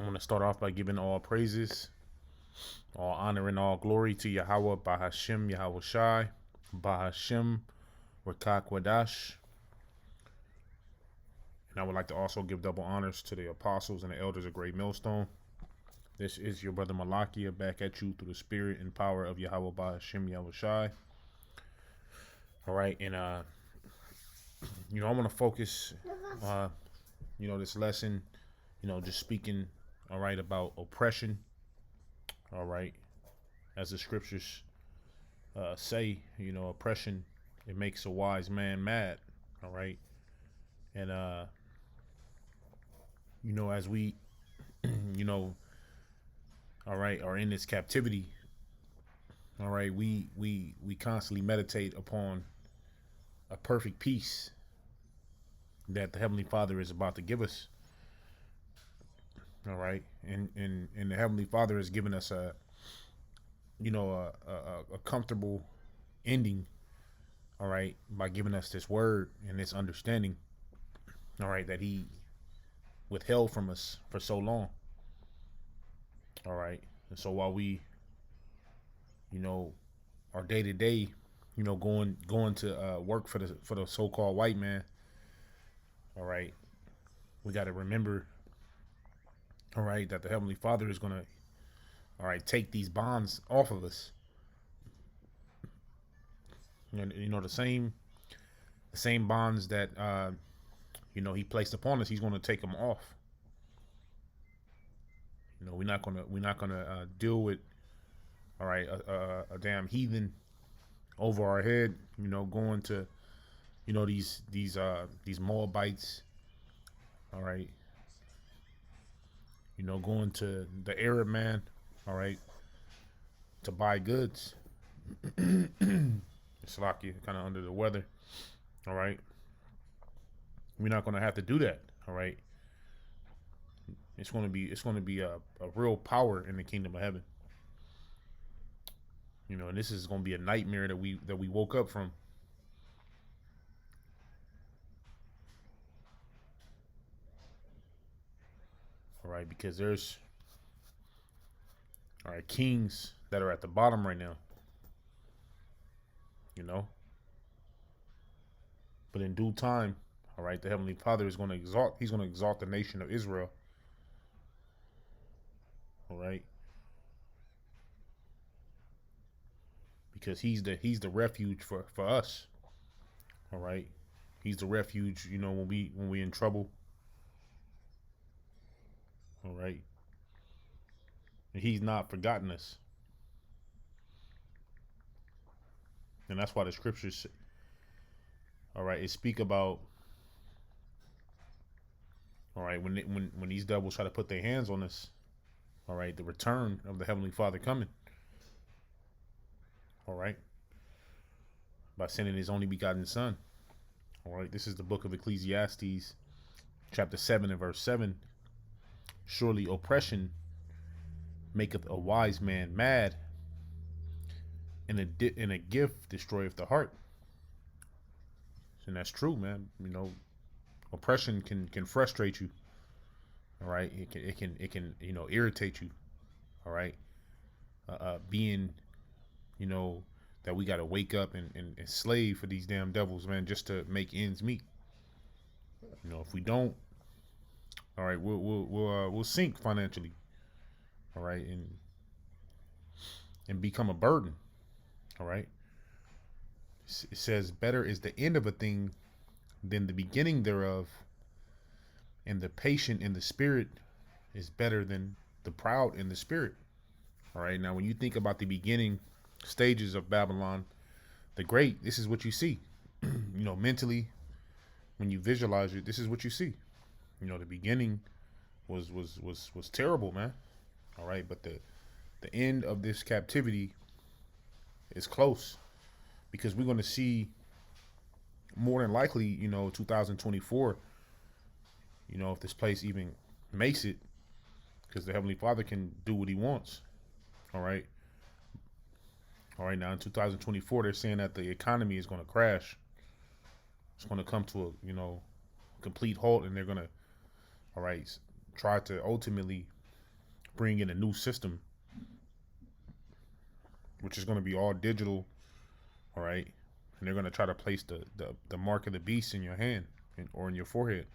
I want to start off by giving all praises, all honor, and all glory to Yahweh, Bahashem, Yahweh Shai, Bahashem, Rakak Wadash. And I would like to also give double honors to the apostles and the elders of Great Millstone. This is your brother Malakia back at you through the spirit and power of Yahweh, Bahashem, Yahweh Shai. All right, and I want to focus, this lesson, just speaking, all right, about oppression. All right, as the scriptures say, oppression, it makes a wise man mad. All right, and as we, all right, are in this captivity. All right, we constantly meditate upon a perfect peace that the Heavenly Father is about to give us. All right, and the Heavenly Father has given us a comfortable ending. All right, by giving us this word and this understanding. All right, that He withheld from us for so long. All right, and so while we, our day to day, going to work for the so-called white man. All right, we got to remember. All right, that the Heavenly Father is gonna, all right, take these bonds off of us. And the same bonds that He placed upon us, He's gonna take them off. We're not gonna deal with, all right, a damn heathen over our head. Going to, these Moabites. All right. Going to the Arab man, all right, to buy goods. It's like you're kind of under the weather, all right. We're not going to have to do that, all right. It's going to be a real power in the kingdom of heaven. And this is going to be a nightmare that we woke up from. All right, because there's, all right, kings that are at the bottom right now. But in due time, all right, the Heavenly Father is going to exalt. He's going to exalt the nation of Israel. All right, because He's the refuge for us. All right, He's the refuge. When we in trouble. All right. And He's not forgotten us. And that's why the scriptures, all right, it speak about, all right, when these devils try to put their hands on us, all right, the return of the Heavenly Father coming. All right. By sending His only begotten Son. All right. This is the book of Ecclesiastes, chapter 7 and verse 7. Surely oppression maketh a wise man mad, and a gift destroyeth the heart. And that's true, man. Oppression can frustrate you. All right, it can irritate you. All right, being that we got to wake up and slave for these damn devils, man, just to make ends meet. If we don't, all right, we'll sink financially. All right, and become a burden. All right. It says, better is the end of a thing than the beginning thereof, and the patient in the spirit is better than the proud in the spirit. All right. Now, when you think about the beginning stages of Babylon the Great, this is what you see. Mentally, when you visualize it, this is what you see. The beginning was terrible, man. All right, but the end of this captivity is close, because we're going to see, more than likely, 2024, if this place even makes it, because the Heavenly Father can do what He wants. All right. All right. Now in 2024, they're saying that the economy is going to crash. It's going to come to a, complete halt, and they're going to, all right, try to ultimately, bring in a new system, which is going to be all digital, all right? And they're going to try to place the mark of the beast in your hand or in your forehead.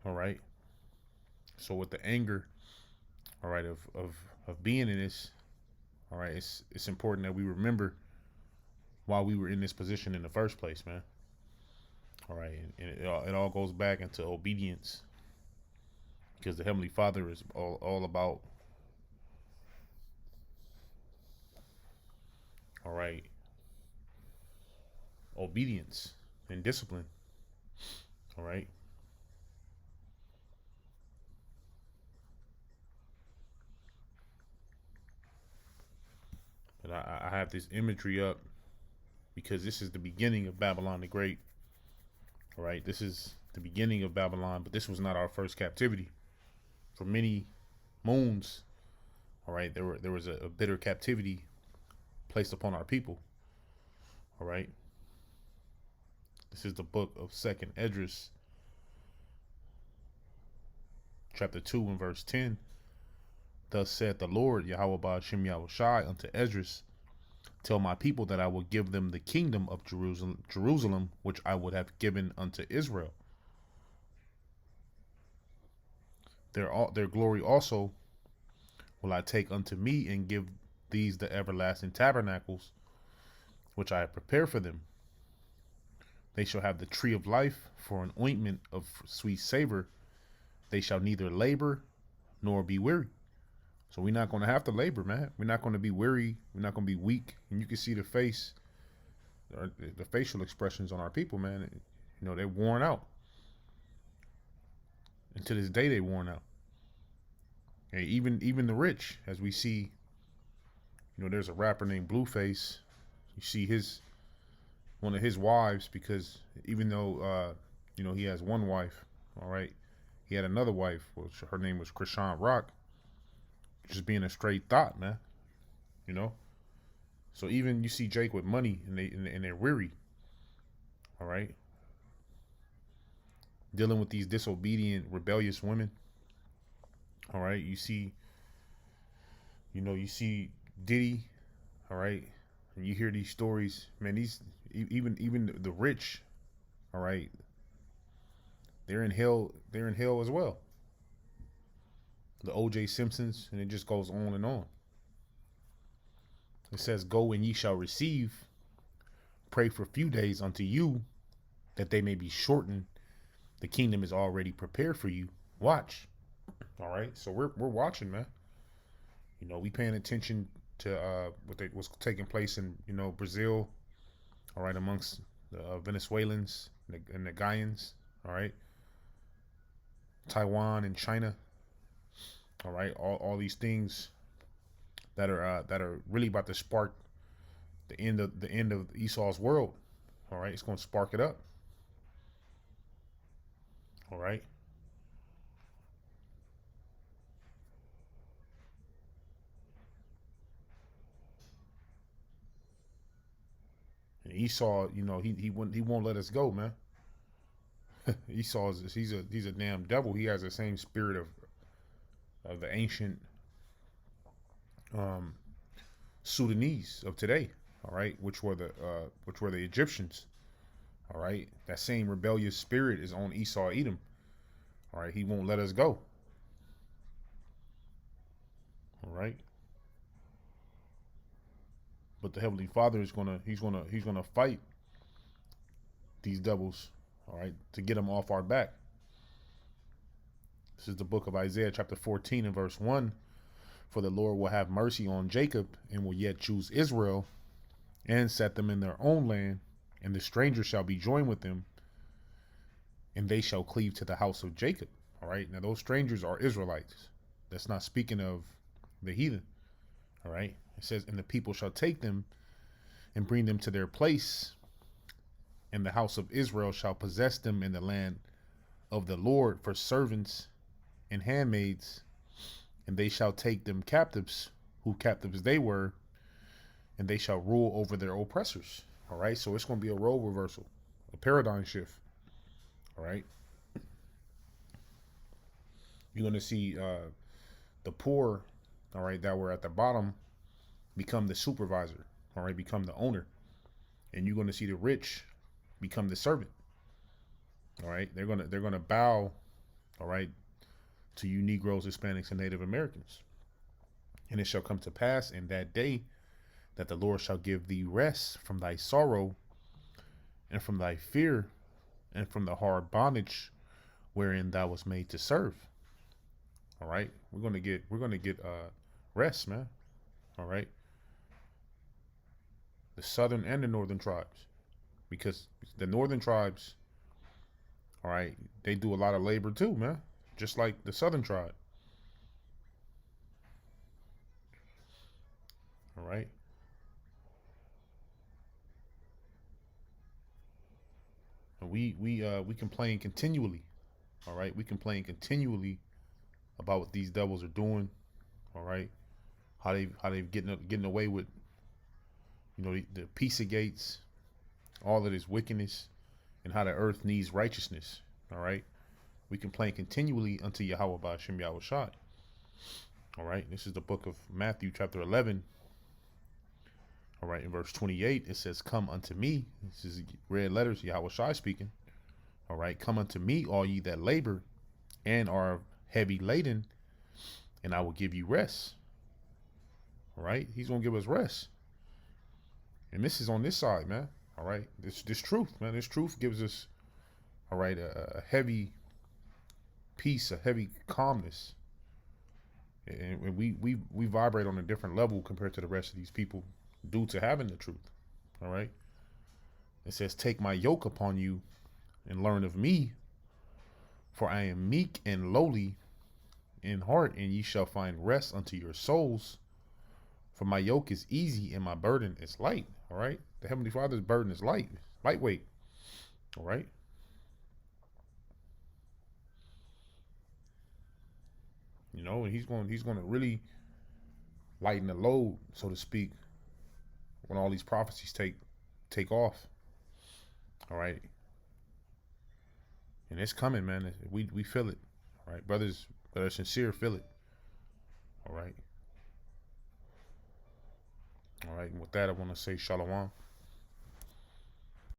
All right. So with the anger, all right, of being in this, all right, it's important that we remember why we were in this position in the first place, man. All right, and it all goes back into obedience, because the Heavenly Father is all about, all right, obedience and discipline. All right. And I have this imagery up because this is the beginning of Babylon the Great. All right, this is the beginning of Babylon, but this was not our first captivity. For many moons, all right, there was a bitter captivity placed upon our people. All right, this is the book of Second Esdras, chapter 2 and verse 10. Thus saith the Lord Yahweh Ba'ashem Yahushai unto Esdras, tell my people that I will give them the kingdom of Jerusalem, which I would have given unto Israel. Their glory also will I take unto me, and give these the everlasting tabernacles, which I have prepared for them. They shall have the tree of life for an ointment of sweet savor. They shall neither labor nor be weary. So we're not going to have to labor, man. We're not going to be weary. We're not going to be weak. And you can see the face, or the facial expressions on our people, man. You know, they're worn out. And to this day, they're worn out. And even the rich, as we see, you know, there's a rapper named Blueface. You see one of his wives, because even though, you know, he has one wife, all right, he had another wife, which her name was Krishan Rock. Just being a straight thought, man. You know? So even you see Jake with money, and they're weary. All right? Dealing with these disobedient, rebellious women. All right? You see Diddy, all right? And you hear these stories, man, these even the rich, all right, they're in hell as well. The OJ Simpsons, and it just goes on and on. It says, go and ye shall receive, pray for a few days unto you, that they may be shortened. The kingdom is already prepared for you. Watch. All right. So we're watching, man. You know, we paying attention to what's taking place in, you know, Brazil, all right, amongst the Venezuelans and the Guyans, all right, Taiwan and China. All right, all these things that are really about to spark the end of Esau's world. All right, it's going to spark it up. All right. And Esau, you know, he won't let us go, man. Esau he's a damn devil. He has the same spirit of the ancient Sudanese of today, all right, which were the Egyptians, all right. That same rebellious spirit is on Esau Edom, all right. He won't let us go, all right. But the Heavenly Father is gonna fight these devils, all right, to get them off our back. This is the book of Isaiah, chapter 14 and verse 1. For the Lord will have mercy on Jacob, and will yet choose Israel, and set them in their own land, and the stranger shall be joined with them, and they shall cleave to the house of Jacob. All right. Now those strangers are Israelites. That's not speaking of the heathen. All right. It says, and the people shall take them and bring them to their place, and the house of Israel shall possess them in the land of the Lord for servants and handmaids, and they shall take them captives, who captives they were, and they shall rule over their oppressors. All right, so it's going to be a role reversal. a paradigm shift. All right. You're going to see the poor, all right, that were at the bottom become the supervisor, all right, become the owner. And you're going to see the rich become the servant. All right. They're gonna bow, all right, to you Negroes, Hispanics, and Native Americans. And it shall come to pass in that day that the Lord shall give thee rest from thy sorrow and from thy fear and from the hard bondage wherein thou was made to serve. All right. We're gonna get rest, man. All right. The southern and the northern tribes. Because the northern tribes, all right, they do a lot of labor too, man. Just like the southern tribe. All right. And we complain continually. All right. We complain continually about what these devils are doing. All right. How they getting away with, the Pizza Gates, all of this wickedness, and how the earth needs righteousness. All right. We complain continually unto Yahweh by Hashem Yahweh Shai. All right. This is the book of Matthew, chapter 11. All right. In verse 28, it says, "Come unto me." This is red letters, Yahweh Shai speaking. All right. "Come unto me, all ye that labor and are heavy laden, and I will give you rest." All right. He's going to give us rest. And this is on this side, man. All right. This truth, man. This truth gives us, all right, a heavy peace, a heavy calmness. And we vibrate on a different level compared to the rest of these people due to having the truth. All right. It says, "Take my yoke upon you and learn of me, for I am meek and lowly in heart, and ye shall find rest unto your souls. For my yoke is easy and my burden is light." All right. The Heavenly Father's burden is lightweight. All right. And he's going to really lighten the load, so to speak, when all these prophecies take off. All right. And it's coming, man. We feel it. All right. Brothers that are sincere feel it. All right. All right. And with that, I want to say shalom.